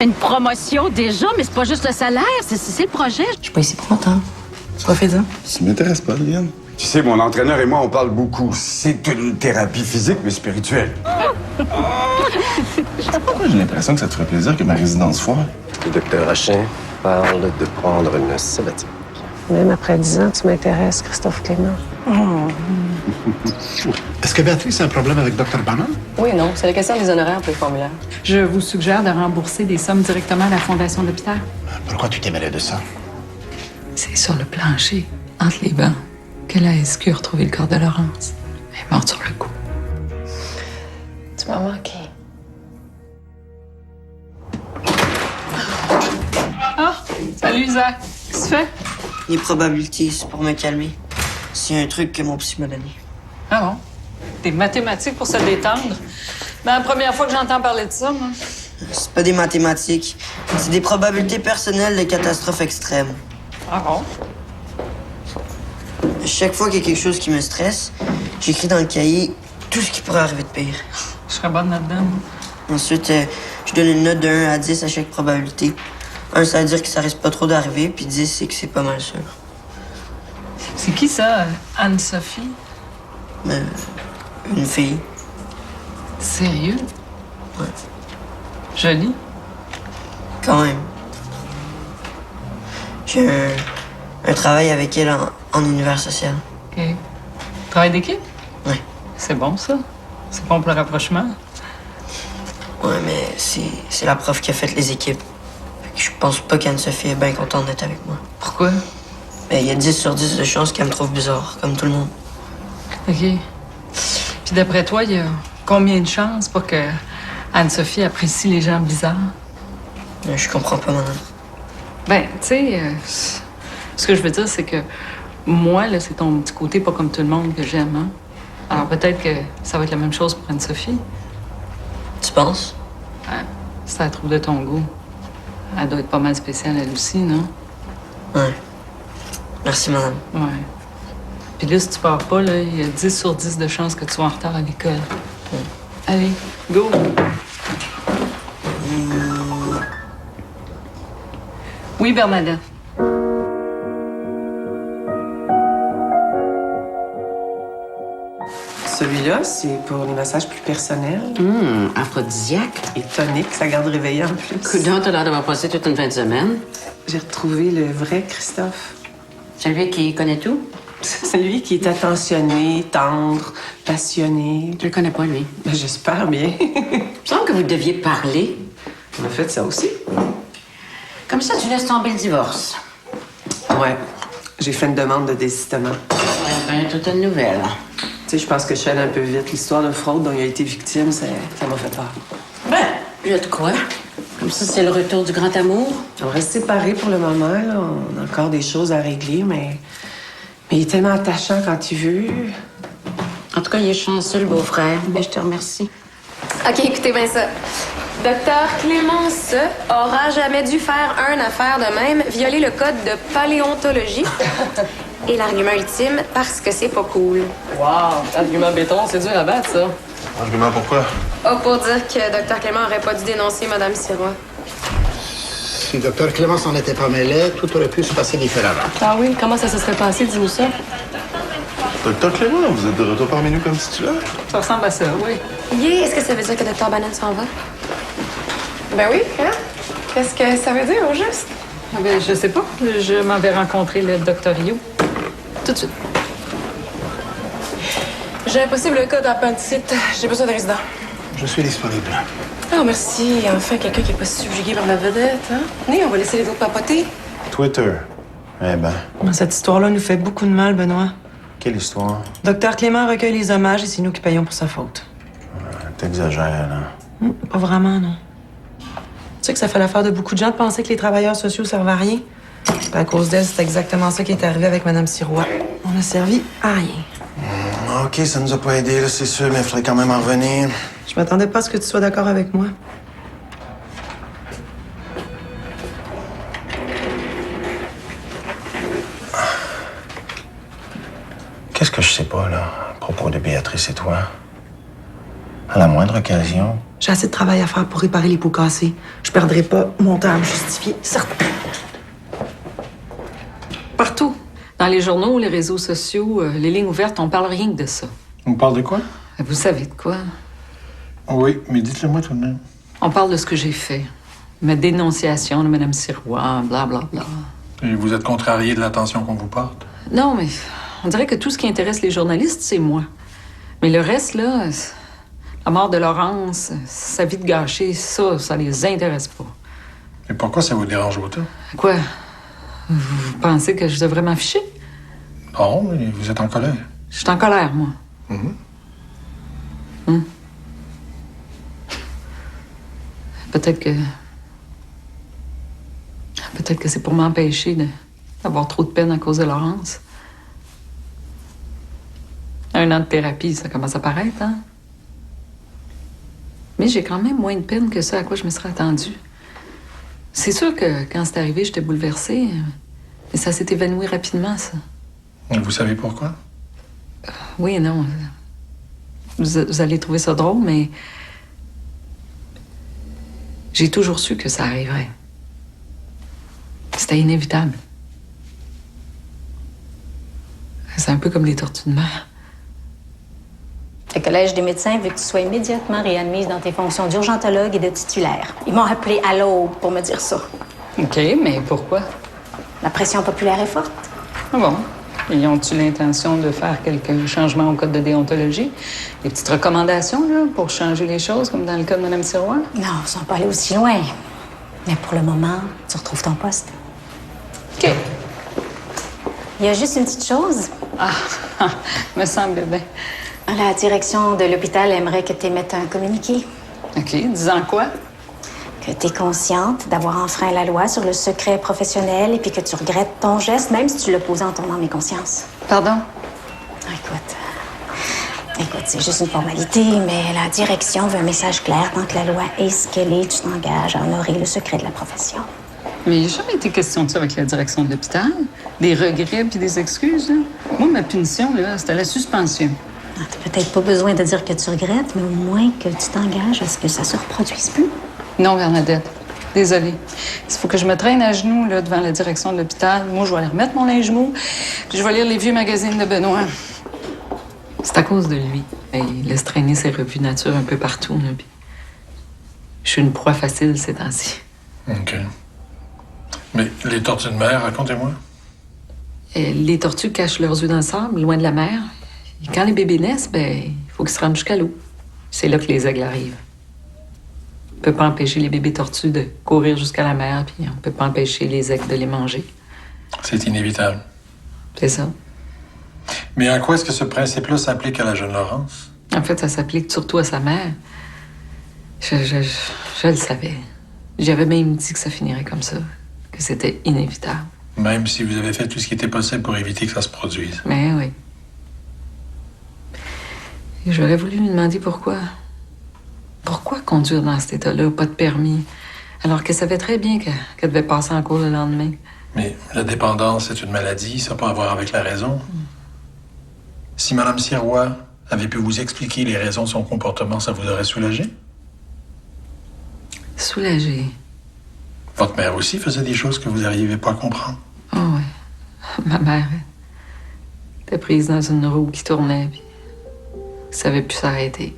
Une promotion déjà, mais c'est pas juste le salaire, c'est le projet. Je suis pas ici pour longtemps. Profite-en. Ça m'intéresse pas, Liliane. Tu sais, mon entraîneur et moi, on parle beaucoup. C'est une thérapie physique, mais spirituelle. Je sais pas pourquoi j'ai l'impression que ça te ferait plaisir que ma résidence foire. Le docteur Hachin parle de prendre une sabbatique. Même après 10 ans, tu m'intéresses, Christophe Clément. Est-ce que Béatrice a un problème avec Dr. Bannon? Oui, non. C'est la question des honoraires pour les formulaires. Je vous suggère de rembourser des sommes directement à la Fondation de l'hôpital. Pourquoi tu t'es mêlé de ça? C'est sur le plancher, entre les bancs, que la SQ a retrouvé le corps de Laurence. Elle est morte sur le coup. Tu m'as manqué. Ah! Salut, Isaac. Qu'est-ce que tu fais? Les probabilités, c'est pour me calmer. C'est un truc que mon psy m'a donné. Ah bon? Des mathématiques pour se détendre? C'est la première fois que j'entends parler de ça, moi. C'est pas des mathématiques. C'est des probabilités personnelles de catastrophes extrêmes. Ah bon? À chaque fois qu'il y a quelque chose qui me stresse, j'écris dans le cahier tout ce qui pourrait arriver de pire. Je serais bonne là-dedans, moi. Ensuite, je donne une note de 1 à 10 à chaque probabilité. 1, ça veut dire que ça risque pas trop d'arriver, puis 10, c'est que c'est pas mal sûr. C'est qui ça, Anne-Sophie? Une fille. Sérieux? Ouais. Jolie? Quand même. J'ai un travail avec elle en univers social. OK. Travail d'équipe? Ouais. C'est bon, ça. C'est bon pour le rapprochement. Ouais, mais c'est la prof qui a fait les équipes. Fait que je pense pas qu'Anne-Sophie est bien contente d'être avec moi. Pourquoi? Ben, il y a 10 sur 10 de chances qu'elle me trouve bizarre, comme tout le monde. OK. Puis d'après toi, il y a combien de chances pour que Anne-Sophie apprécie les gens bizarres? Je comprends pas, madame. Ben, tu sais, ce que je veux dire, c'est que moi, là, c'est ton petit côté pas comme tout le monde que j'aime, hein? Alors peut-être que ça va être la même chose pour Anne-Sophie. Tu penses? Ouais, si elle trouve de ton goût. Elle doit être pas mal spéciale, elle aussi, non? Ouais. Merci, madame. Ouais. Puis là, si tu pars pas, là, il y a 10 sur 10 de chances que tu sois en retard à l'école. Allez, go! Oui, Bernadette. Celui-là, c'est pour les massages plus personnels. Aphrodisiaque. Et tonique, ça garde réveillé en plus. Coudon, t'as l'air d'avoir passé toute une fin de semaine. J'ai retrouvé le vrai Christophe. Celui qui connaît tout. Celui qui est attentionné, tendre, passionné. Je le connais pas, lui. Ben, j'espère bien. Il me semble que vous deviez parler. On a fait ça aussi. Comme ça, tu laisses tomber le divorce. Ouais. J'ai fait une demande de désistement. Ouais, ben, toute une nouvelle. Tu sais, je pense que je suis allée un peu vite. L'histoire de fraude dont il a été victime, ça m'a fait peur. Ben, je te crois. Comme ça, c'est le retour du grand amour. On reste séparés pour le moment, là. On a encore des choses à régler, mais il est tellement attachant quand il veut. En tout cas, il est chanceux, le beau-frère. Ben, je te remercie. OK, écoutez bien ça. Docteur Clémence aura jamais dû faire une affaire de même, violer le code de paléontologie. Et l'argument ultime, parce que c'est pas cool. Wow! Argument béton, c'est dur à battre, ça. Argument pourquoi? Oh, pour dire que Docteur Clément aurait pas dû dénoncer Madame Sirois. Si Dr. Clémence n'en était pas mêlé, tout aurait pu se passer différemment. Ah oui? Comment ça se serait passé, dis-nous ça? Docteur Clément, vous êtes de retour parmi nous comme titulaire? Ça ressemble à ça, oui. Yeah, est-ce que ça veut dire que Docteur Bannon s'en va? Ben oui, hein? Qu'est-ce que ça veut dire, au juste? Ah ben, je sais pas. Je m'en vais rencontrer le docteur Rio. Tout de suite. J'ai un possible cas d'appendicite. J'ai besoin de résident. Je suis disponible. Ah, merci. Enfin, quelqu'un qui est pas subjugué par la vedette, hein? Venez, on va laisser les autres papoter. Twitter. Eh ben, Cette histoire-là nous fait beaucoup de mal, Benoît. quelle histoire. Docteur Clément recueille les hommages et c'est nous qui payons pour sa faute. T'exagères, là. Pas vraiment, non. Tu sais que ça fait l'affaire de beaucoup de gens de penser que les travailleurs sociaux servent à rien. Puis à cause d'elle, c'est exactement ça qui est arrivé avec Madame Sirois. On a servi à rien. OK, ça nous a pas aidé, là, c'est sûr, mais il faudrait quand même en revenir. Je m'attendais pas à ce que tu sois d'accord avec moi. Qu'est-ce que je sais pas, là, à propos de Béatrice et toi? À la moindre occasion. J'ai assez de travail à faire pour réparer les pots cassés. Je perdrai pas mon temps à me justifier, certain. Partout. Dans les journaux, les réseaux sociaux, les lignes ouvertes, on parle rien que de ça. On parle de quoi? Vous savez de quoi? Oui, mais dites-le moi tout de même. On parle de ce que j'ai fait. Ma dénonciation de Mme Sirois, blablabla. Et vous êtes contrarié de l'attention qu'on vous porte? Non, mais on dirait que tout ce qui intéresse les journalistes, c'est moi. Mais le reste, là, la mort de Laurence, sa vie de gâchée, ça les intéresse pas. Et pourquoi ça vous dérange autant? Quoi? Vous pensez que je devrais m'afficher? Non, mais vous êtes en colère. Je suis en colère, moi. Peut-être que c'est pour m'empêcher d'avoir trop de peine à cause de Laurence. 1 an de thérapie, ça commence à paraître, hein? Mais j'ai quand même moins de peine que ça à quoi je me serais attendue. C'est sûr que quand c'est arrivé, j'étais bouleversée. Mais ça s'est évanoui rapidement, ça. Et vous savez pourquoi? Oui et non. Vous allez trouver ça drôle, mais j'ai toujours su que ça arriverait. C'était inévitable. C'est un peu comme les tortues de mer. Le Collège des médecins veut que tu sois immédiatement réadmise dans tes fonctions d'urgentologue et de titulaire. Ils m'ont appelé à l'aube pour me dire ça. OK, mais pourquoi? La pression populaire est forte. Ah bon? Et ont-ils l'intention de faire quelques changements au code de déontologie? Des petites recommandations, là, pour changer les choses, comme dans le cas de Mme Sirois? Non, ils ne sont pas allés aussi loin. Mais pour le moment, tu retrouves ton poste. OK. Il y a juste une petite chose. Ah, me semble bien. La direction de l'hôpital aimerait que tu émettes un communiqué. OK, disant quoi? Que tu es consciente d'avoir enfreint la loi sur le secret professionnel et puis que tu regrettes ton geste, même si tu l'as posé en ton âme et conscience. Pardon? Écoute, c'est juste une formalité, mais la direction veut un message clair. Tant que la loi est ce qu'elle est, tu t'engages à honorer le secret de la profession. Mais il n'y a jamais été question de ça avec la direction de l'hôpital. Des regrets puis des excuses, là. Moi, ma punition, là, c'était la suspension. T'as peut-être pas besoin de dire que tu regrettes, mais au moins que tu t'engages à ce que ça se reproduise plus. Non, Bernadette. Désolée. Il faut que je me traîne à genoux là, devant la direction de l'hôpital. Moi, je vais aller remettre mon linge mou, puis je vais lire les vieux magazines de Benoît. C'est à cause de lui. Il laisse traîner ses revues nature un peu partout. Là, puis je suis une proie facile ces temps-ci. OK. Mais les tortues de mer, racontez-moi. Les tortues cachent leurs œufs dans le sable, loin de la mer. Et quand les bébés naissent, il faut qu'ils se rendent jusqu'à l'eau. C'est là que les aigles arrivent. On peut pas empêcher les bébés tortues de courir jusqu'à la mer, puis on peut pas empêcher les aigles de les manger. C'est inévitable. C'est ça. Mais en quoi est-ce que ce principe-là s'applique à la jeune Laurence? En fait, ça s'applique surtout à sa mère. Je le savais. J'avais même dit que ça finirait comme ça, que c'était inévitable. Même si vous avez fait tout ce qui était possible pour éviter que ça se produise. Mais oui. Et j'aurais voulu lui demander pourquoi. Pourquoi conduire dans cet état-là, pas de permis, alors qu'elle savait très bien qu'elle devait passer en cours le lendemain? Mais la dépendance, c'est une maladie, ça n'a pas à voir avec la raison. Si Mme Sirois avait pu vous expliquer les raisons de son comportement, ça vous aurait soulagé? Soulagé? Votre mère aussi faisait des choses que vous n'arrivez pas à comprendre. Oh oui. Ma mère était prise dans une roue qui tournait, puis elle savait plus s'arrêter.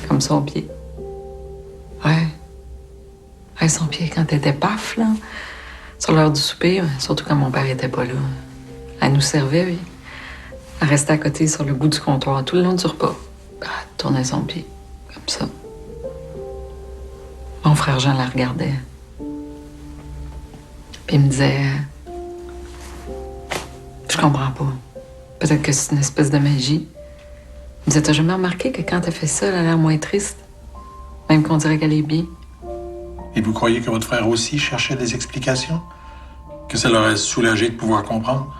Comme son pied. Ouais, son pied, quand elle était paf, là, sur l'heure du souper, surtout quand mon père était pas là. Elle nous servait, oui. Elle restait à côté sur le bout du comptoir tout le long du repas. Elle tournait son pied, comme ça. Mon frère Jean la regardait. Puis il me disait... Je comprends pas. Peut-être que c'est une espèce de magie. Il me disait, t'as jamais remarqué que quand elle fait ça, elle a l'air moins triste? Même qu'on dirait qu'elle est bien. Et vous croyez que votre frère aussi cherchait des explications? Que ça l'aurait soulagé de pouvoir comprendre?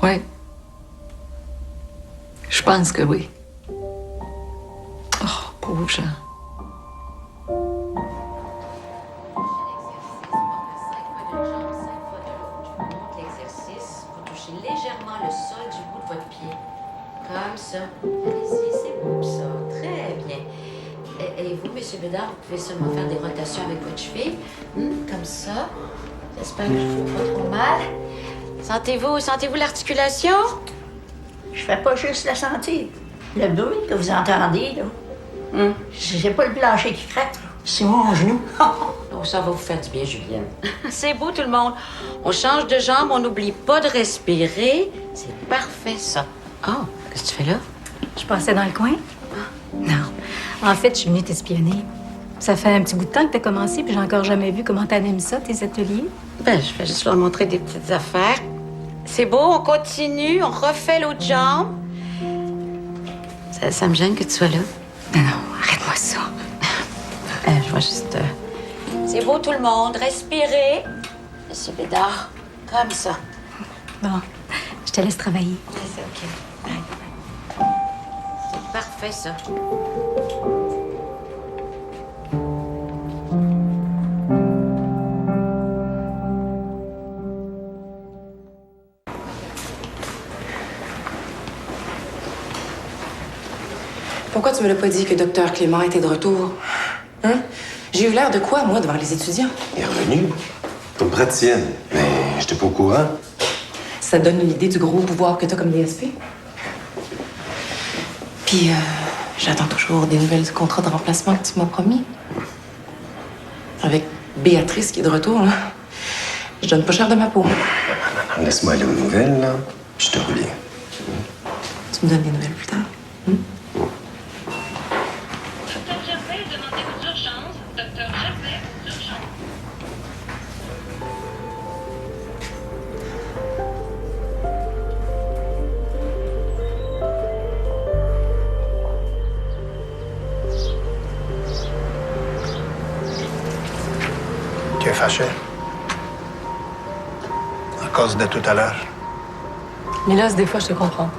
Ouais. Je pense que oui. Oh, pauvre Jean. L'exercice, vous touchez légèrement M. Bédard, vous pouvez seulement faire des rotations avec votre cheville. Comme ça. J'espère que je vous fais pas trop mal. Sentez-vous l'articulation? Je fais pas juste la sentir. Le bruit que vous entendez, là, c'est pas le plancher qui craque, là. C'est mon genou. Oh, ça va vous faire du bien, Julienne. C'est beau, tout le monde. On change de jambe, on n'oublie pas de respirer. C'est parfait, ça. Oh, qu'est-ce que tu fais là? Je passais dans le coin. Non. En fait, je suis venue t'espionner. Ça fait un petit bout de temps que t'as commencé, puis j'ai encore jamais vu comment t'animes ça, tes ateliers. Ben, je vais juste leur montrer des petites affaires. C'est beau, on continue, on refait l'autre jambe. Ça me gêne que tu sois là. Non, arrête-moi ça. Je vais juste... C'est beau, tout le monde. Respirez. Monsieur Bédard, comme ça. Bon, je te laisse travailler. C'est OK. C'est parfait, ça. Pourquoi tu me l'as pas dit que Dr Clément était de retour? Hein? J'ai eu l'air de quoi, moi, devant les étudiants? Il est revenu. Comme praticienne. Mais j'étais pas au courant. Ça te donne une idée du gros pouvoir que t'as comme DSP? Puis, j'attends toujours des nouvelles du contrat de remplacement que tu m'as promis. Avec Béatrice qui est de retour, là. Je donne pas cher de ma peau. Non, laisse-moi aller aux nouvelles, là. Je te reviens. Tu me donnes des nouvelles plus tard. Tu es fâché? À cause de tout à l'heure? Milos, des fois, je te comprends.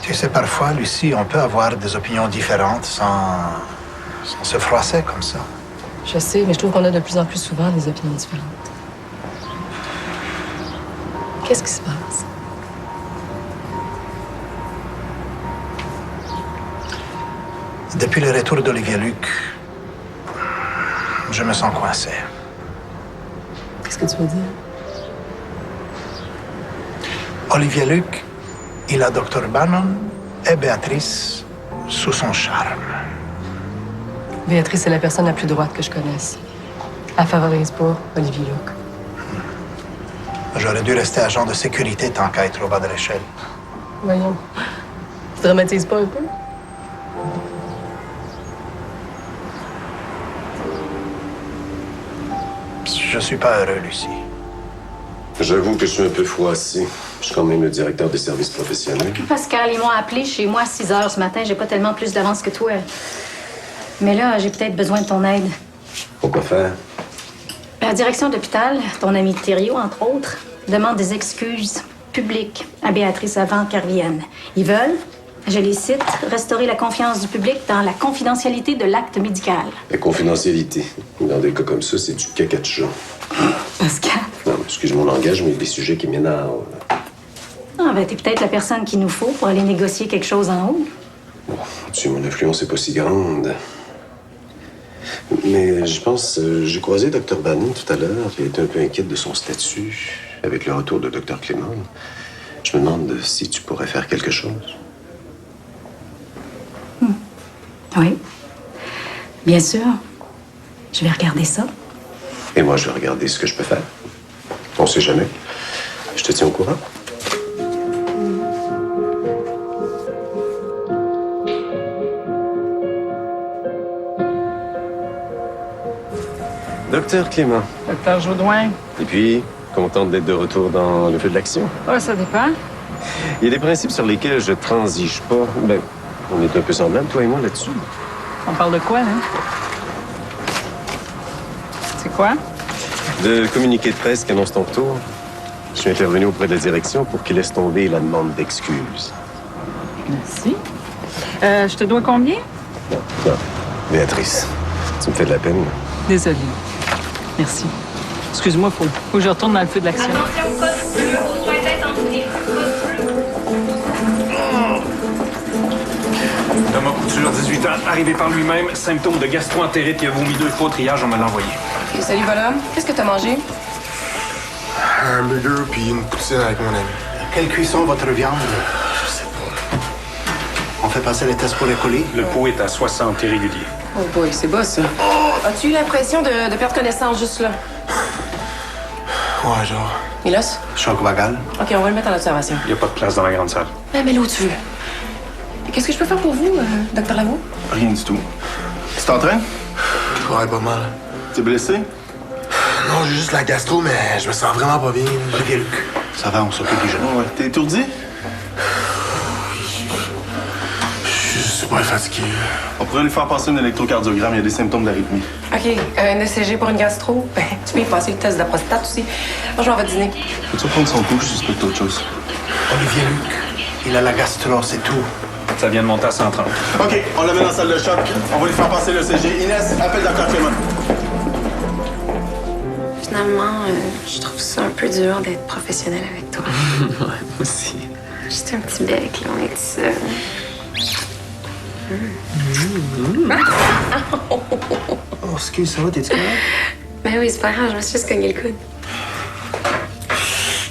Tu sais, parfois, Lucie, on peut avoir des opinions différentes sans se froisser comme ça. Je sais, mais je trouve qu'on a de plus en plus souvent des opinions différentes. Qu'est-ce qui se passe? Depuis le retour d'Olivier Luc, je me sens coincé. Qu'est-ce que tu veux dire? Olivier Luc, il a Dr Bannon et Béatrice sous son charme. Béatrice est la personne la plus droite que je connaisse. Elle favorise pas Olivier Luc. J'aurais dû rester agent de sécurité tant qu'à être au bas de l'échelle. Voyons. Tu dramatises pas un peu? Je suis pas heureux, Lucie. J'avoue que je suis un peu froissé. Je suis quand même le directeur des services professionnels. Pascal, ils m'ont appelé chez moi à 6 heures ce matin. J'ai pas tellement plus d'avance que toi. Mais là, j'ai peut-être besoin de ton aide. Pourquoi faire? La direction d'hôpital, ton ami Thériault, entre autres, demande des excuses publiques à Béatrice avant qu'elle revienne. Ils veulent, je les cite, restaurer la confiance du public dans la confidentialité de l'acte médical. La confidentialité. Dans des cas comme ça, c'est du caca de chat. Pascal. Non, mais excuse mon langage, mais il y a des sujets qui m'énervent. Ah, ben, t'es peut-être la personne qu'il nous faut pour aller négocier quelque chose en haut. Bon, tu sais, mon influence n'est pas si grande. Mais je pense, j'ai croisé Dr Bannon tout à l'heure, puis il était un peu inquiète de son statut avec le retour de Dr Clément. Je me demande si tu pourrais faire quelque chose. Oui. Bien sûr. Je vais regarder ça. Et moi, je vais regarder ce que je peux faire. On sait jamais. Je te tiens au courant. Docteur Clément. Docteur Jodoin. Et puis, contente d'être de retour dans le feu de l'action. Ouais, ça dépend. Il y a des principes sur lesquels je transige pas. Ben, on est un peu semblables, toi et moi, là-dessus. On parle de quoi, là? C'est quoi? Le communiqué de presse qui annonce ton retour. Je suis intervenu auprès de la direction pour qu'ils laissent tomber la demande d'excuses. Merci. Je te dois combien? Non. Béatrice, tu me fais de la peine. Désolée. Merci. Excuse-moi, faut que je retourne dans le feu de l'action. Attention, code bleu, aux soins intensifs. Code bleu. Thomas Couture, 18 Putain, arrivé par lui-même, symptômes de gastro-entérite qui a vomi 2 fois au triage, on me l'a envoyé. Et salut, bonhomme. Qu'est-ce que t'as mangé? Un burger puis une poutine avec mon ami. Quelle cuisson votre viande? Je sais pas. On fait passer les tests pour les colis? Le pouls est à 60 irrégulier. Oh boy, c'est bas, ça. As-tu eu l'impression de perdre connaissance juste là? Ouais, genre. Milos? Choc vagal. OK, on va le mettre en observation. Il n'y a pas de place dans la grande salle. Ben, mais là où tu veux. Qu'est-ce que je peux faire pour vous, docteur Lavaux? Rien du tout. Tu t'entraînes? Ouais, pas mal. T'es blessé? Non, j'ai juste la gastro, mais je me sens vraiment pas bien. Olivier Luc. Ça va, on s'occupe du jeune. Ouais. T'es étourdi? Je suis super fatigué. On pourrait lui faire passer un électrocardiogramme, il y a des symptômes d'arythmie. OK, un ECG pour une gastro. Ben, tu peux y passer le test de la prostate aussi. Moi, je vais dîner. Peux-tu prendre son pouls? Je suspecte autre chose. Olivier Luc. Il a la gastro, c'est tout. Ça vient de monter à 130. OK, on l'amène dans la salle de choc. On va lui faire passer le CG. Inès, appelle Dr. Clément. Finalement, je trouve ça un peu dur d'être professionnelle avec toi. Ouais, moi aussi. Juste un petit bec, là, on est seul. Oh, excuse, ça va, t'es-tu correct? Ben oui, c'est pas grave, je me suis juste cogné le coude.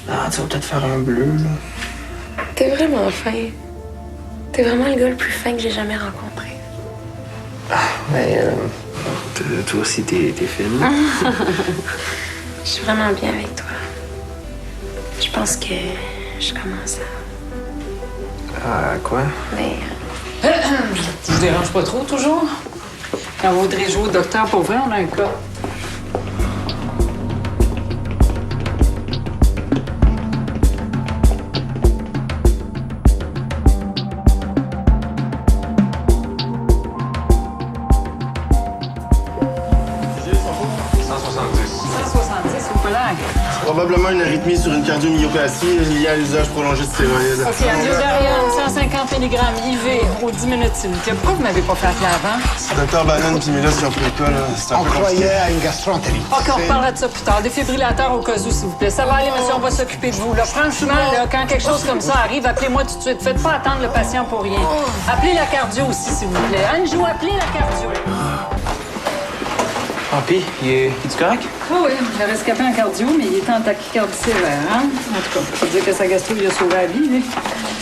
Ah, tu vas peut-être faire un bleu, là. T'es vraiment fin. T'es vraiment le gars le plus fin que j'ai jamais rencontré. Mais toi aussi, t'es fine. Je suis vraiment bien avec toi. Je pense que je commence Ah, quoi? Mais... Je vous dérange pas trop, toujours? Quand vous voudrez jouer au docteur, pour vrai, on a un cas. Probablement une arythmie sur une cardiomyopathie liée à l'usage prolongé de stéroïdes. OK, Adiodarium, 150 mg IV aux 10 minutes, s'il vous plaît. Pourquoi vous m'avez pas fait appeler avant? Docteur Bannon puis Milos, ils ont pris le cas, là. C'est un On peu croyait à une gastro-entérite. OK, on reparlera de ça plus tard. Défibrillateur au cas où, s'il vous plaît. Ça va aller, monsieur, on va s'occuper de vous. Là, franchement, là, quand quelque chose comme ça arrive, appelez-moi tout de suite. Faites pas attendre le patient pour rien. Appelez la cardio aussi, s'il vous plaît. Anjou, appelez la cardio. Ah, pis, il est correct? Ah oui, il a rescapé en cardio, mais il était en tachycardie sévère, hein? En tout cas, faut dire que sa gastro lui a sauvé la vie, lui.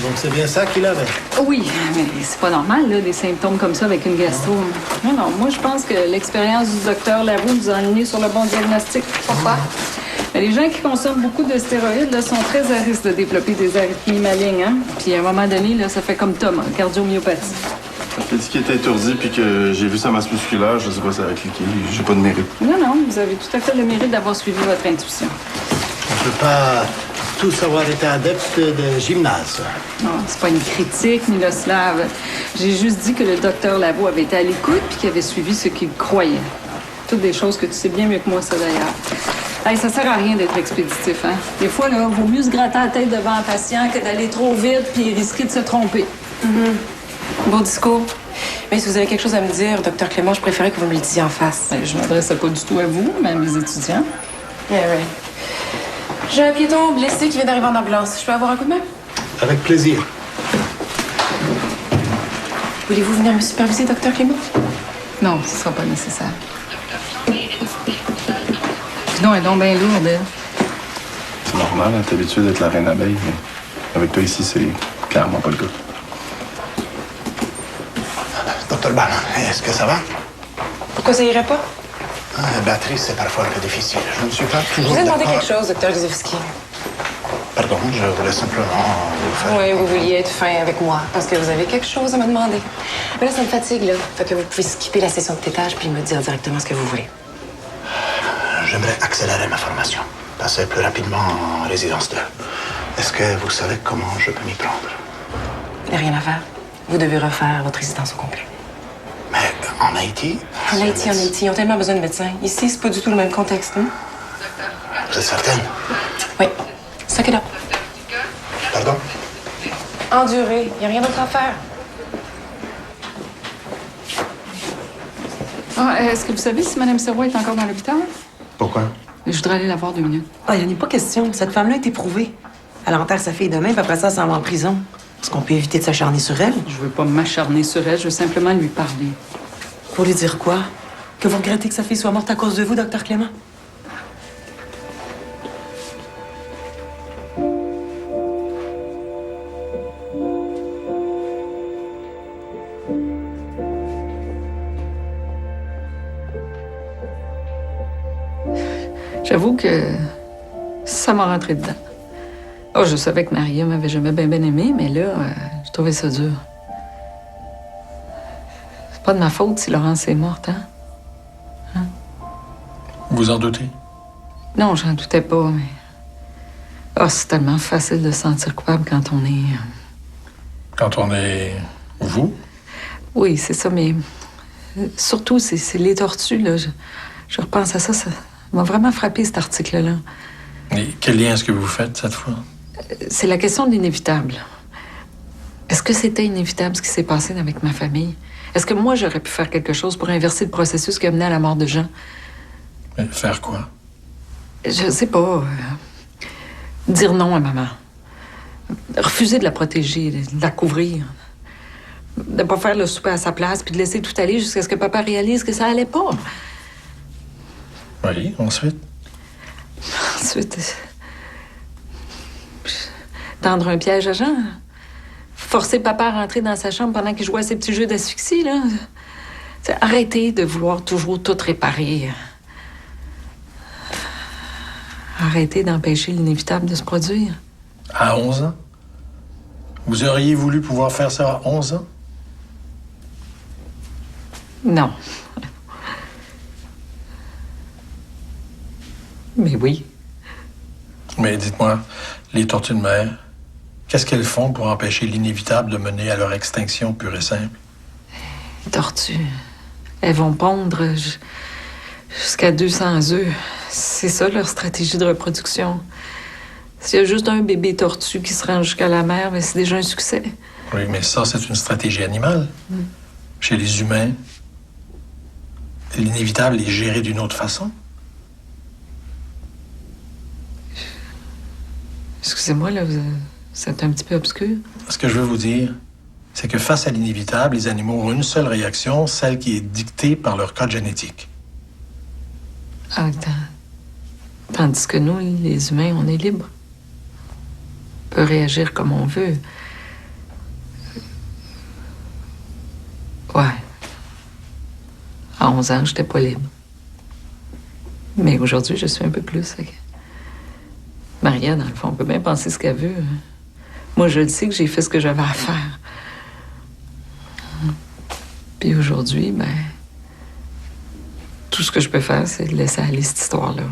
Donc c'est bien ça qu'il avait? Oui, mais c'est pas normal, là, des symptômes comme ça avec une gastro. Non, non, moi, je pense que l'expérience du docteur Lavaux nous a alignés sur le bon diagnostic. Pourquoi? Mais les gens qui consomment beaucoup de stéroïdes là, sont très à risque de développer des arythmies malignes, hein? Puis à un moment donné, là, ça fait comme Tom, hein, cardiomyopathie. J'ai dit qu'il était étourdi puis que j'ai vu sa masse musculaire. Je sais pas si ça a cliqué. J'ai pas de mérite. Non, non, vous avez tout à fait le mérite d'avoir suivi votre intuition. On peut pas tous avoir été adeptes de gymnase. Non, c'est pas une critique, Miloslav. J'ai juste dit que le docteur Lavaux avait été à l'écoute puis qu'il avait suivi ce qu'il croyait. Toutes des choses que tu sais bien mieux que moi, ça, d'ailleurs. Hey, ça sert à rien d'être expéditif, hein? Des fois, là, vaut mieux se gratter la tête devant un patient que d'aller trop vite puis risquer de se tromper. Beau discours. Mais si vous avez quelque chose à me dire, docteur Clément, je préférais que vous me le disiez en face. Ben, je m'adressais pas du tout à vous, mais à mes étudiants. Yeah, right. J'ai un piéton blessé qui vient d'arriver en ambulance. Je peux avoir un coup de main? Avec plaisir. Voulez-vous venir me superviser, docteur Clément? Non, ce sera pas nécessaire. Sinon, elle est donc bien lourde, elle. C'est normal, hein, t'es habitué d'être la reine abeille, mais avec toi ici, c'est clairement pas le cas. Docteur Bannon, est-ce que ça va? Pourquoi ça irait pas? Béatrice, c'est parfois un peu difficile. Je ne suis pas Je toujours vous ai demandé d'accord. quelque chose, docteur Guzewski. Pardon, je voulais simplement vous faire... Oui, vous vouliez être fin avec moi parce que vous avez quelque chose à me demander. Mais là, ça me fatigue, là. Fait que vous pouvez skipper la session de tétage puis me dire directement ce que vous voulez. J'aimerais accélérer ma formation, passer plus rapidement en résidence 2. Est-ce que vous savez comment je peux m'y prendre? Il n'y a rien à faire. Vous devez refaire votre résidence au complet. Mais en Haïti? En Haïti, ils ont tellement besoin de médecins. Ici, c'est pas du tout le même contexte, hein? Vous êtes certaine? Oui. Suck it up. Pardon? Endurez. Il n'y a rien d'autre à faire. Ah, est-ce que vous savez si Mme Sirois est encore dans l'hôpital? Pourquoi? Je voudrais aller la voir 2 minutes. Ah, il n'y en a pas question. Cette femme-là est éprouvée. Elle enterre sa fille demain, puis après ça, elle s'en va en prison. Est-ce qu'on peut éviter de s'acharner sur elle? Je veux pas m'acharner sur elle, je veux simplement lui parler. Pour lui dire quoi? Que vous regrettez que sa fille soit morte à cause de vous, Dr Clément? J'avoue que ça m'a rentré dedans. Oh, je savais que Maria m'avait jamais bien aimé, mais là, je trouvais ça dur. C'est pas de ma faute si Laurence est morte, hein? Vous en doutez? Non, j'en doutais pas, mais... Oh, c'est tellement facile de se sentir coupable quand on est... Quand on est... vous? Oui, c'est ça, mais... Surtout, c'est les tortues, là. Je repense à ça, ça m'a vraiment frappé, cet article-là. Et quel lien est-ce que vous faites, cette fois? C'est la question de l'inévitable. Est-ce que c'était inévitable ce qui s'est passé avec ma famille? Est-ce que moi, j'aurais pu faire quelque chose pour inverser le processus qui a mené à la mort de Jean? Mais faire quoi? Je sais pas. Dire non à maman. Refuser de la protéger, de la couvrir. De pas faire le souper à sa place, puis de laisser tout aller jusqu'à ce que papa réalise que ça allait pas. Oui, ensuite? Ensuite... Tendre un piège à Jean. Forcer papa à rentrer dans sa chambre pendant qu'il jouait à ses petits jeux d'asphyxie, là. Arrêter de vouloir toujours tout réparer. Arrêter d'empêcher l'inévitable de se produire. À 11 ans? Vous auriez voulu pouvoir faire ça à 11 ans? Non. Mais oui. Mais dites-moi, les tortues de mer, qu'est-ce qu'elles font pour empêcher l'inévitable de mener à leur extinction pure et simple? Les tortues, elles vont pondre jusqu'à 200 œufs. C'est ça, leur stratégie de reproduction. S'il y a juste un bébé tortue qui se rend jusqu'à la mer, mais c'est déjà un succès. Oui, mais ça, c'est une stratégie animale. Chez les humains, l'inévitable est géré d'une autre façon. Excusez-moi, là, c'est un petit peu obscur. Ce que je veux vous dire, c'est que face à l'inévitable, les animaux ont une seule réaction, celle qui est dictée par leur code génétique. Ah, tandis que nous, les humains, on est libres. On peut réagir comme on veut. Ouais. À 11 ans, j'étais pas libre. Mais aujourd'hui, je suis un peu plus. Maria, dans le fond, peut bien penser ce qu'elle veut. Moi, je le sais que j'ai fait ce que j'avais à faire. Puis aujourd'hui, ben... tout ce que je peux faire, c'est de laisser aller cette histoire-là.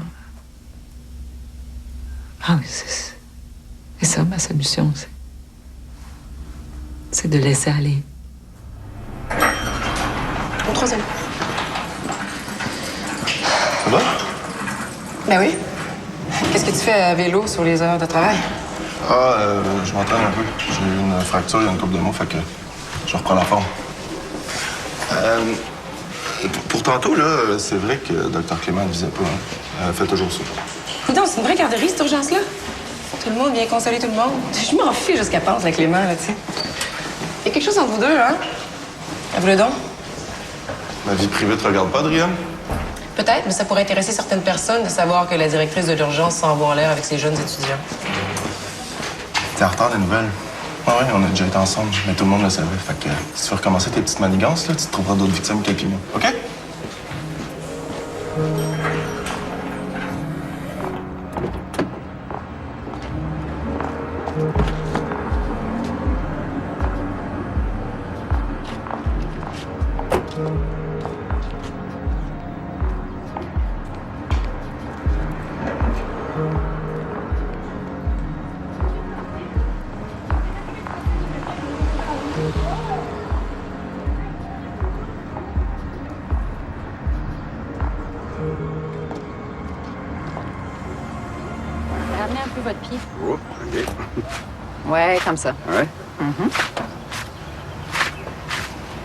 Ah oui, c'est ça, ma solution, c'est de laisser aller. Au troisième. Ça va? Ben oui. Qu'est-ce que tu fais à vélo sur les heures de travail? Je m'entraîne un peu. J'ai eu une fracture il y a une couple de mois, fait que je reprends la forme. Pour tantôt, là, c'est vrai que Dr Clément ne visait pas. Hein. Elle fait toujours ça. Non, c'est une vraie garderie, cette urgence-là. Tout le monde vient consoler tout le monde. Je m'en fiche jusqu'à pense, la Clément, là, tu sais. Il y a quelque chose entre vous deux, hein? Avouez-le donc. Ma vie privée te regarde pas, Adrienne? Peut-être, mais ça pourrait intéresser certaines personnes de savoir que la directrice de l'urgence s'envoie en l'air avec ses jeunes étudiants. T'es en retard des nouvelles. Ouais, on a déjà été ensemble, mais tout le monde le savait. Fait que si tu veux recommencer tes petites manigances, là, tu te trouveras d'autres victimes quelques mois. OK? Ramenez un peu votre pied. Oh, OK. Ouais, comme ça. Ouais.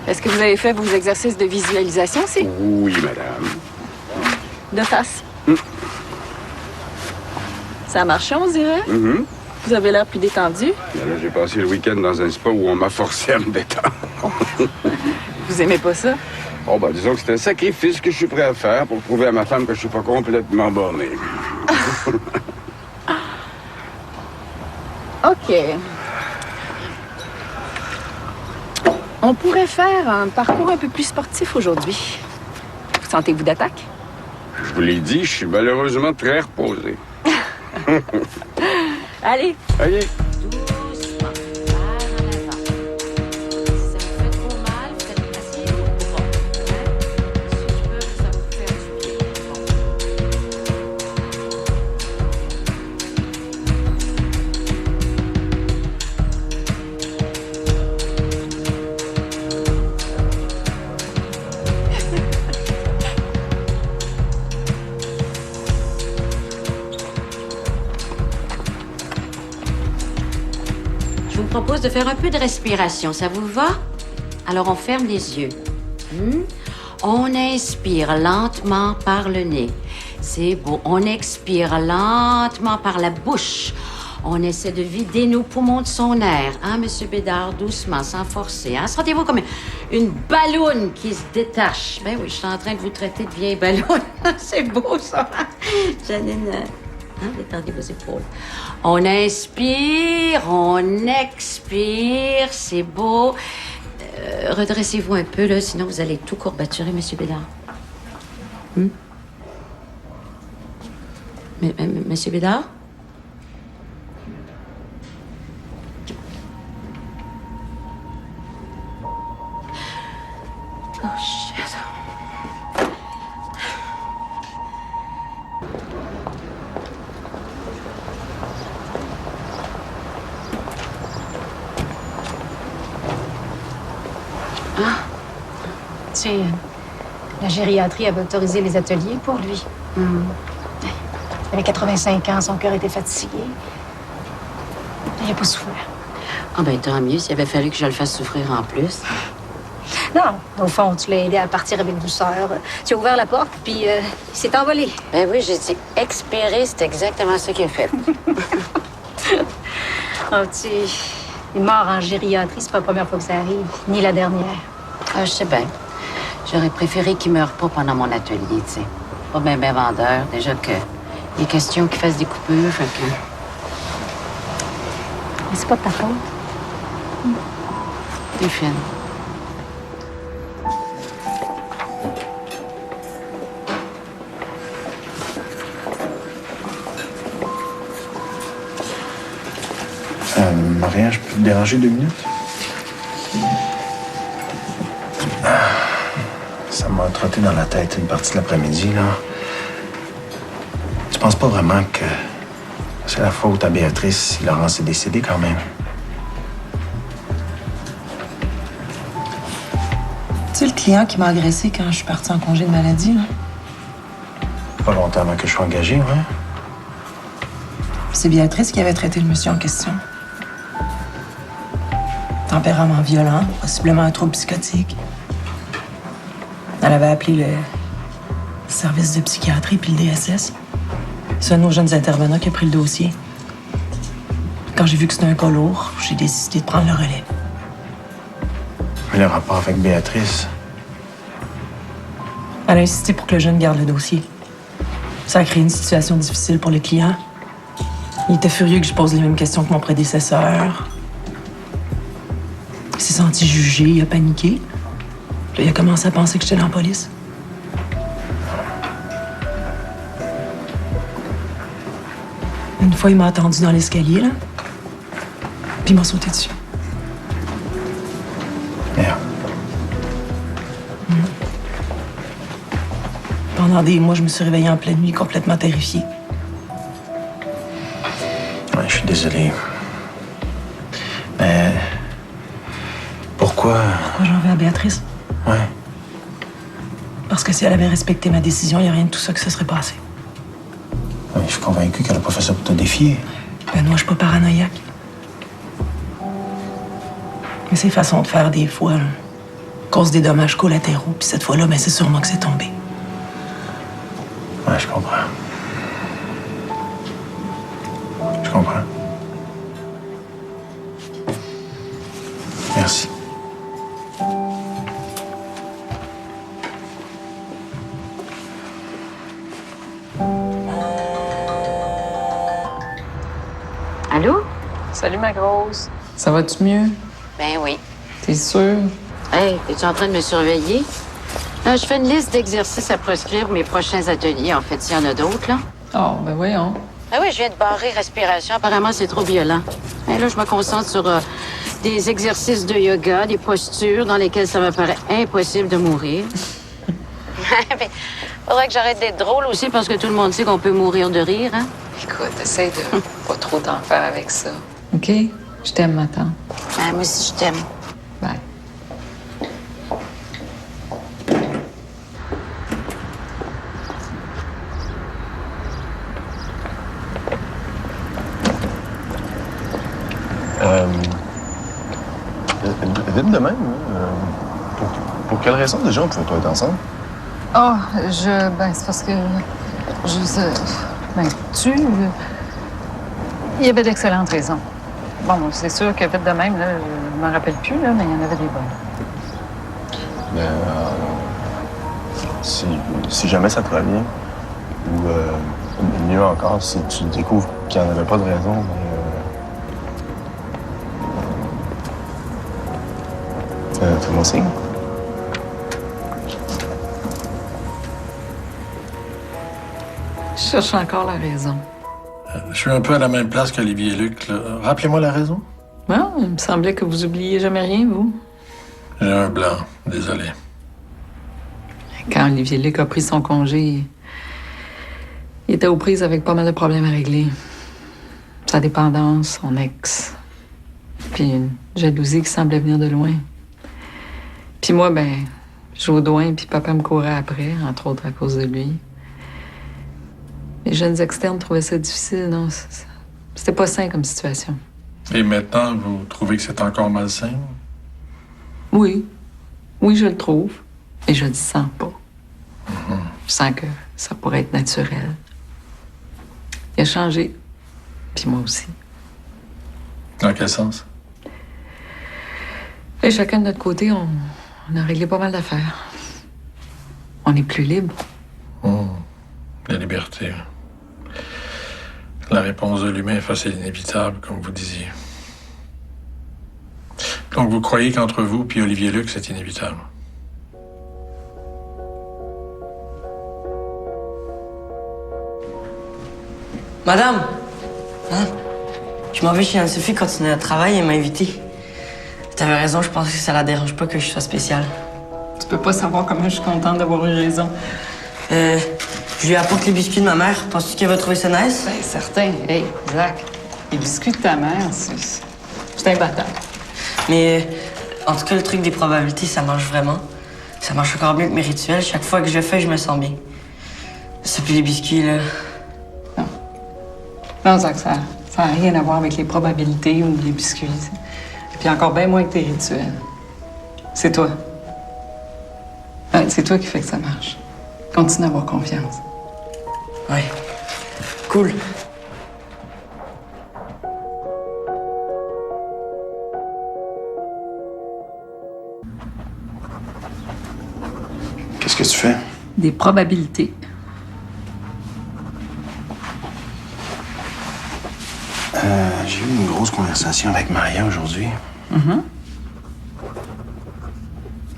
Est-ce que vous avez fait vos exercices de visualisation aussi? Oui, madame. De face. Ça a marché, on dirait? Vous avez l'air plus détendu. Ben là, j'ai passé le week-end dans un spa où on m'a forcé à me détendre. Vous aimez pas ça? Oh, ben, disons que c'est un sacrifice que je suis prêt à faire pour prouver à ma femme que je suis pas complètement borné. OK. On pourrait faire un parcours un peu plus sportif aujourd'hui. Vous sentez-vous d'attaque? Je vous l'ai dit, je suis malheureusement très reposé. Allez. Allez. Doucement, vers en avant. Si ça vous fait trop mal, vous allez passer au bras. Si je peux, ça vous fait du bien. Je vous propose de faire un peu de respiration. Ça vous va? Alors, on ferme les yeux. On inspire lentement par le nez. C'est beau. On expire lentement par la bouche. On essaie de vider nos poumons de son air. Hein, Monsieur Bédard? Doucement, sans forcer. Hein? Sentez-vous comme une balloune qui se détache. Ben oui, je suis en train de vous traiter de vieille balloune. C'est beau, ça. Janine... détendez vos épaules. On inspire, on expire, c'est beau. Redressez-vous un peu, là, sinon vous allez tout courbaturer, Monsieur Bédard. Monsieur Bédard? Oh, shit. Tu sais, la gériatrie avait autorisé les ateliers pour lui. Il avait 85 ans, son cœur était fatigué. Il n'a pas souffert. Ah ben tant mieux, s'il avait fallu que je le fasse souffrir en plus. Non, au fond, tu l'as aidé à partir avec douceur. Tu as ouvert la porte, puis il s'est envolé. Ben oui, j'ai dit expirer, c'est exactement ça qu'il a fait. Oh, tu sais, une mort en gériatrie, c'est pas la première fois que ça arrive, ni la dernière. Ah, je sais bien. J'aurais préféré qu'il meure pas pendant mon atelier, tu sais. Pas bien vendeur. Déjà que il est question qu'il fasse des coupures, fait que... Mais c'est pas de ta faute. T'es fine. Maria, je peux te déranger 2 minutes? Ça m'a trotté dans la tête une partie de l'après-midi, là. Tu penses pas vraiment que c'est la faute à Béatrice si Laurence est décédée quand même? Tu sais, le client qui m'a agressé quand je suis partie en congé de maladie, là? Pas longtemps avant que je sois engagé, ouais. C'est Béatrice qui avait traité le monsieur en question. Tempérament violent, possiblement un trouble psychotique. Elle avait appelé le service de psychiatrie puis le DSS. C'est un de nos jeunes intervenants qui a pris le dossier. Quand j'ai vu que c'était un cas lourd, j'ai décidé de prendre le relais. Mais le rapport avec Béatrice... Elle a insisté pour que le jeune garde le dossier. Ça a créé une situation difficile pour le client. Il était furieux que je pose les mêmes questions que mon prédécesseur. Il s'est senti jugé, il a paniqué. Puis là, il a commencé à penser que j'étais dans la police. Une fois, il m'a attendu dans l'escalier, là. Puis il m'a sauté dessus. Merde. Pendant des mois, je me suis réveillée en pleine nuit, complètement terrifiée. Ouais, je suis désolé. Mais... Pourquoi j'en veux à Béatrice? Ouais. Parce que si elle avait respecté ma décision, il n'y a rien de tout ça que ça serait passé. Ouais, je suis convaincu qu'elle n'a pas fait ça pour te défier. Benoît, je suis pas paranoïaque. Mais c'est façon de faire des fois, là, cause des dommages collatéraux. Puis cette fois-là, ben, c'est sûrement que c'est tombé. Ouais, je comprends. Je comprends. Salut, ma grosse. Ça va-tu mieux? Ben oui. T'es sûre? Hey, es-tu en train de me surveiller? Là, je fais une liste d'exercices à prescrire pour mes prochains ateliers. En fait, s'il y en a d'autres, là. Oh, ben voyons. Ah oui, je viens de barrer respiration. Apparemment, c'est trop violent. Et là, je me concentre sur des exercices de yoga, des postures dans lesquelles ça me paraît impossible de mourir. Mais faudrait que j'arrête d'être drôle aussi parce que tout le monde sait qu'on peut mourir de rire, hein? Écoute, essaye de pas trop t'en faire avec ça. OK? Je t'aime, ma tante. Ah, moi aussi, je t'aime. Bye. Vite de même, pour quelle raison déjà on pouvait pas être ensemble? Ah, ben, c'est parce que. Ben, il y avait d'excellentes raisons. Bon, c'est sûr que vite de même, là, je m'en rappelle plus, là, mais il y en avait des bonnes. Ben, si jamais ça te revient, ou mieux encore, si tu découvres qu'il n'y en avait pas de raison, fais-moi signe. Je cherche encore la raison. Je suis un peu à la même place qu'Olivier et Luc. Là. Rappelez-moi la raison. Bon, il me semblait que vous oubliez jamais rien, vous. J'ai un blanc, désolé. Quand Olivier Luc a pris son congé, il était aux prises avec pas mal de problèmes à régler. Sa dépendance, son ex, puis une jalousie qui semblait venir de loin. Puis moi, ben, je jouais au doigt, puis papa me courait après, entre autres à cause de lui. Les jeunes externes trouvaient ça difficile, non? C'était pas sain comme situation. Et maintenant, vous trouvez que c'est encore malsain? Oui. Oui, je le trouve. Et je le sens pas. Je sens que ça pourrait être naturel. Il a changé. Puis moi aussi. Dans quel sens? Et chacun de notre côté, on a réglé pas mal d'affaires. On est plus libre. La liberté. La réponse de l'humain face à l'inévitable, comme vous disiez. Donc, vous croyez qu'entre vous et Olivier Luc, c'est inévitable? Madame! Je m'en vais chez Anne-Sophie continuer à travailler et m'a invité. T'avais raison, je pense que ça la dérange pas que je sois spéciale. Tu peux pas savoir comment je suis contente d'avoir eu raison. Je lui apporte les biscuits de ma mère. Penses-tu qu'elle va trouver ça nice? Ben, certain. Hey, Zach, les biscuits de ta mère, c'est imbattable. Mais en tout cas, le truc des probabilités, ça marche vraiment. Ça marche encore mieux que mes rituels. Chaque fois que je le fais, je me sens bien. Ça, puis les biscuits, là... Non, Zach, ça n'a rien à voir avec les probabilités ou les biscuits. Et puis encore bien moins que tes rituels. C'est toi. Ouais, c'est toi qui fais que ça marche. Continue à avoir confiance. Ouais. Cool. Qu'est-ce que tu fais? Des probabilités. J'ai eu une grosse conversation avec Maria aujourd'hui.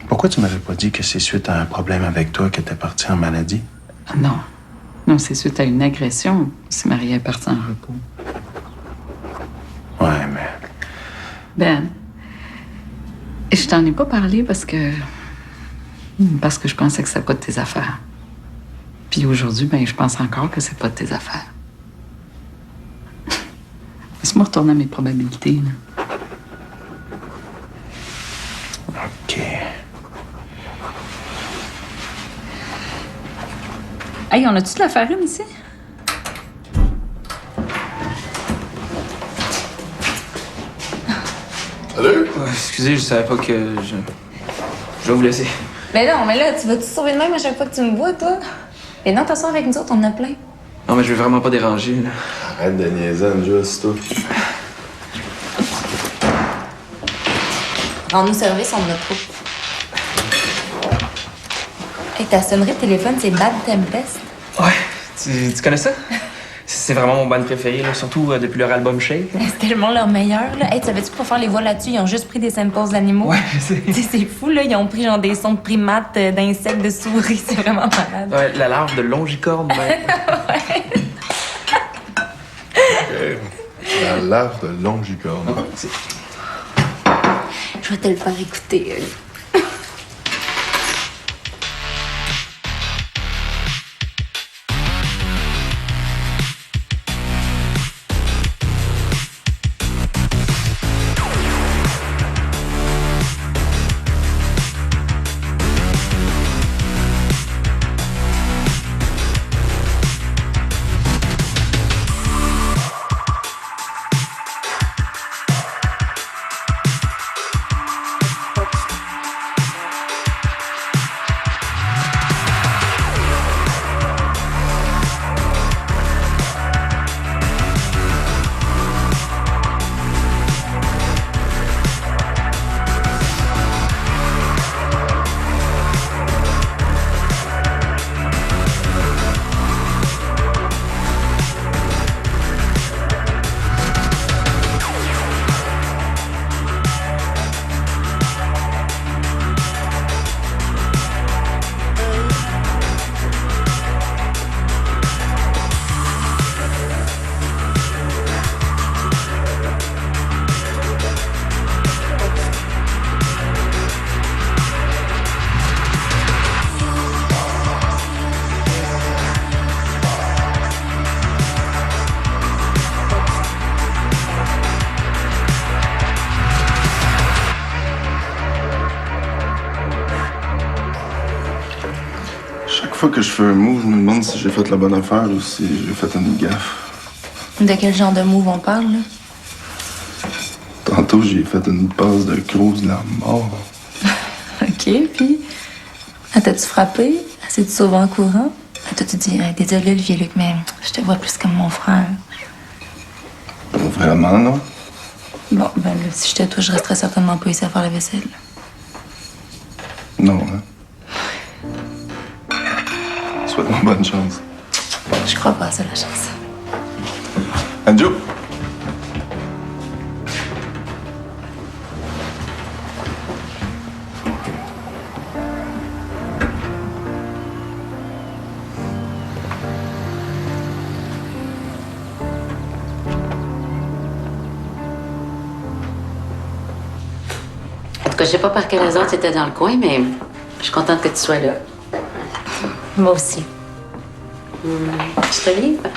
Pourquoi tu m'avais pas dit que c'est suite à un problème avec toi que t'es parti en maladie? Ah non. Non, c'est suite à une agression si Maria est partie en repos. Ouais, mais... Ben, je t'en ai pas parlé parce que je pensais que c'était pas de tes affaires. Puis aujourd'hui, ben, je pense encore que c'est pas de tes affaires. Laisse-moi retourner à mes probabilités, là. OK. Hey, on a-tu de la farine ici? Salut! Excusez, je savais pas que je vais vous laisser. Mais non, mais là, tu vas-tu sauver de même à chaque fois que tu me vois, toi? Et non, t'assois avec nous autres, on en a plein. Non, mais je vais vraiment pas déranger, là. Arrête de niaiser, Andrew, c'est toi. Rends-nous service, on en a trop. Hey, ta sonnerie de téléphone, c'est Bad Tempest. Ouais, tu connais ça? c'est vraiment mon band préféré, là, surtout depuis leur album Shape. C'est tellement leur meilleur, là. Hey, tu savais-tu que pour faire les voix là-dessus, ils ont juste pris des samples d'animaux? Ouais, c'est... C'est fou, là. Ils ont pris genre des sons de primates, d'insectes, de souris. C'est vraiment malade. Ouais, la larve de longicorne, ben. La larve de longicorne. Je vais te le faire écouter. Chaque fois que je fais un move, je me demande si j'ai fait la bonne affaire ou si j'ai fait une gaffe. De quel genre de move on parle, là? Tantôt, j'ai fait une passe de crouse de la mort. OK, puis... T'as-tu frappé? Assez de sauver en courant? T'as-tu dit, désolé, Olivier Luc, mais je te vois plus comme mon frère. Vraiment, non? Bon, ben là, si j'étais toi, je resterais certainement pas ici à faire la vaisselle. Non, hein? Souhaite-moi bonne chance. Je crois pas à ça, la chance. Adjo! En tout cas, je sais pas par quelle raison tu étais dans le coin, mais je suis contente que tu sois là. Moi aussi. Je te lis? OK.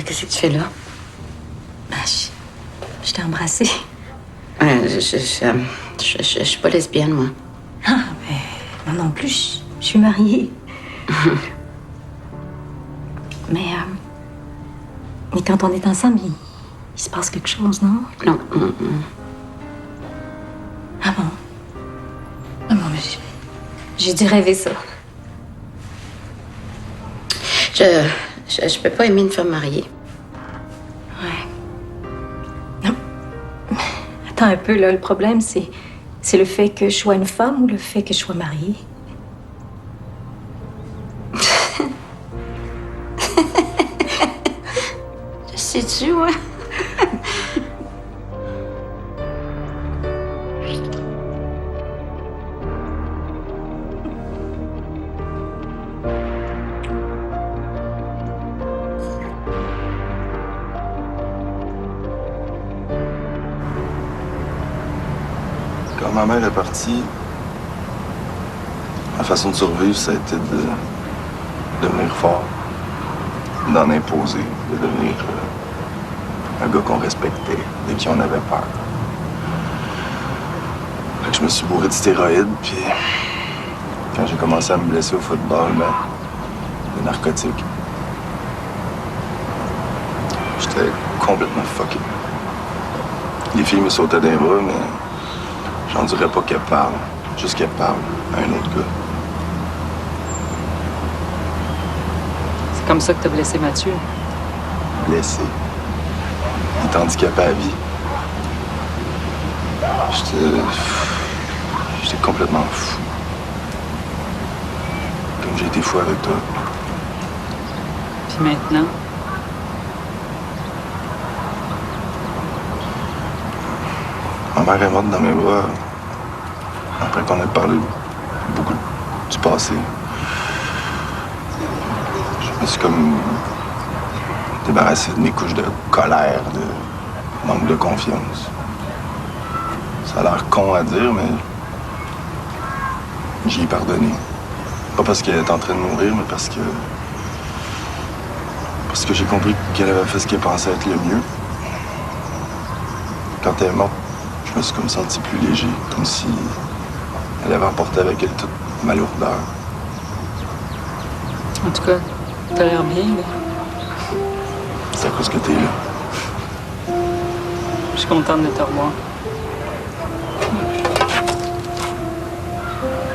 Qu'est-ce que tu fais là? Ben, je t'ai embrassée. Je suis pas lesbienne, moi. Ah, ben, moi non plus, je suis mariée. mais quand on est ensemble, il se passe quelque chose, non? Non. Ah bon? Ah bon, mais j'ai dû rêver ça. Je peux pas aimer une femme mariée. Ouais. Non. Attends un peu, là. Le problème, c'est le fait que je sois une femme ou le fait que je sois mariée? Sais-tu, ouais? Quand ma mère est partie, ma façon de survivre, ça a été de devenir fort, d'en imposer, de devenir un gars qu'on respectait, de qui on avait peur. Fait que je me suis bourré de stéroïdes, puis quand j'ai commencé à me blesser au football, ben, des narcotiques. J'étais complètement fucké. Les filles me sautaient dans les bras, mais j'en dirais pas qu'elles parlent. Juste qu'elles parlent à un autre gars. C'est comme ça que t'as blessé Mathieu. Blessé. Il est handicapé à la vie. J'étais complètement fou. Comme j'ai été fou avec toi. Puis maintenant? Ma mère est morte dans mes bras après qu'on ait parlé beaucoup du passé. Je me suis comme débarrassé de mes couches de colère, de manque de confiance. Ça a l'air con à dire, mais j'y ai pardonné. Pas parce qu'elle est en train de mourir, mais parce que j'ai compris qu'elle avait fait ce qu'elle pensait être le mieux. Quand elle est morte, je me suis comme senti plus léger, comme si elle avait emporté avec elle toute ma lourdeur. En tout cas, t'as l'air bien, là. C'est à cause que t'es là. Je suis contente de te revoir.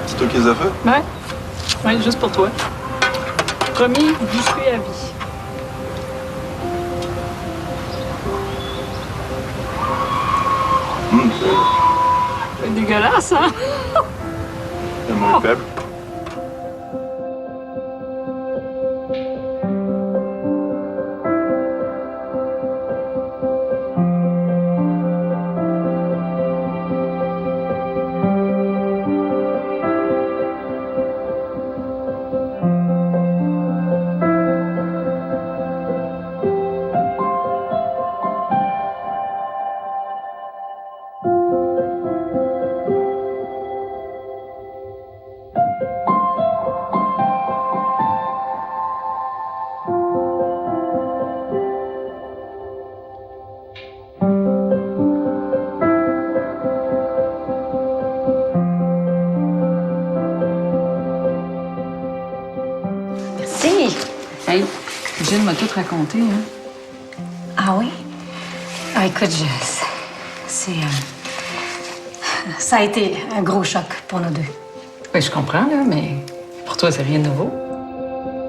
C'est toi qui les as fait? Ouais. Ouais, juste pour toi. Promis, biscuit à vie. C'est dégueulasse, hein? C'est mon faible. Hey, Gilles m'a tout raconté, hein? Ah oui? Ah, écoute, ça a été un gros choc pour nous deux. Ben, je comprends, là, mais pour toi, c'est rien de nouveau.